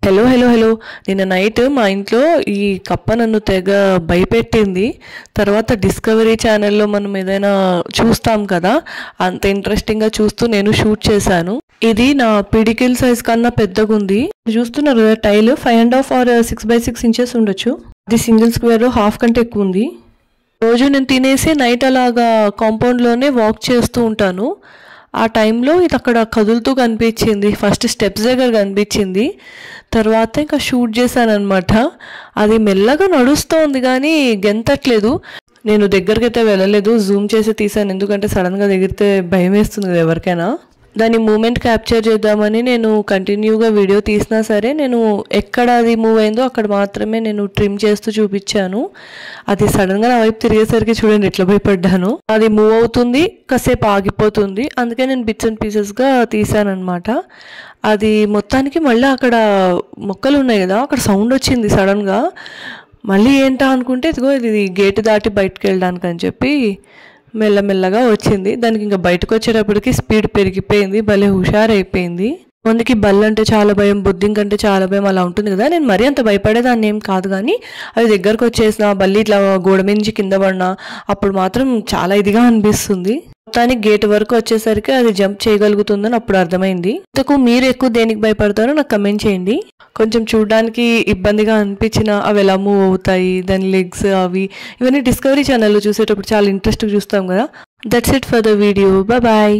Hello hello hello నిన్న night మా ఇంట్లో ఈ కప్ప నన్ను తెగ భయపెట్టింది. తర్వాత డిస్కవరీ ఛానల్లో మనం ఏదైనా చూస్తాం కదా, అంత ఇంట్రెస్టింగ్గా చూస్తూ నేను షూట్ చేశాను. ఇది నా పిడికిల్ సైజ్ కన్నా పెద్దగా ఉంది. చూస్తున్నారు కదా, టైల్ 5.5 or 6x6 ఇంచెస్ ఉండొచ్చు. ఇది సింగిల్ స్క్వేర్ హాఫ్ కంటే ఎక్కువ ఉంది. రోజు నేను తినేసి నైట్ అలాగా కాంపౌండ్లోనే వాక్ చేస్తూ ఉంటాను. ఆ టైంలో ఇది అక్కడ కదులుతూ కనిపించింది. ఫస్ట్ స్టెప్స్ దగ్గర కనిపించింది, తర్వాత ఇంకా షూట్ చేశాను అనమాట. అది మెల్లగా నడుస్తోంది కానీ గెంతట్లేదు. నేను దగ్గరికి అయితే వెళ్ళలేదు, జూమ్ చేసి తీసాను, ఎందుకంటే సడన్గా ఎగిరితే భయం వేస్తుంది కదా ఎవరికైనా. దాని మూమెంట్ క్యాప్చర్ చేద్దామని నేను కంటిన్యూగా వీడియో తీసినా సరే, నేను ఎక్కడ అది మూవ్ అయిందో అక్కడ మాత్రమే నేను ట్రిమ్ చేస్తూ చూపించాను. అది సడన్గా నా వైపు తిరిగేసరికి చూడండి ఎట్లా భయపడ్డాను. అది మూవ్ అవుతుంది, కాసేపు ఆగిపోతుంది, అందుకే నేను బిట్స్ అండ్ పీసెస్గా తీసాను అనమాట. అది మొత్తానికి మళ్ళీ అక్కడ మొక్కలు ఉన్నాయి కదా, అక్కడ సౌండ్ వచ్చింది సడన్గా. మళ్ళీ ఏంటా అనుకుంటే ఇదిగో ఇది గేటు దాటి బయటకు వెళ్ళడానికి అని చెప్పి మెల్లమెల్లగా వచ్చింది. దానికి ఇంకా బయటకు వచ్చేటప్పటికి స్పీడ్ పెరిగిపోయింది, భలే హుషారైపోయింది. మందికి బల్లి అంటే చాలా భయం, బుద్ధింక అంటే చాలా భయం, అలా ఉంటుంది కదా. నేను మరీ అంత భయపడేదాన్ని ఏం కాదు, కానీ అది దగ్గరకు వచ్చేసిన బల్లి ఇట్లా గోడ మించి కింద పడినా అప్పుడు మాత్రం చాలా ఇదిగా అనిపిస్తుంది. మొత్తానికి గేట్ వరకు వచ్చేసరికి అది జంప్ చేయగలుగుతుందని అప్పుడు అర్థమైంది. ఇంతకు మీరు ఎక్కువ దేనికి భయపడతారో నాకు కమెంట్ చేయండి. కొంచెం చూడడానికి ఇబ్బందిగా అనిపించిన అవి ఎలా మూవ్ అవుతాయి, దాని లెగ్స్ అవి ఇవన్నీ డిస్కవరీ ఛానల్లో చూసేటప్పుడు చాలా ఇంట్రెస్ట్గా చూస్తాం కదా. That's it for the video. Bye.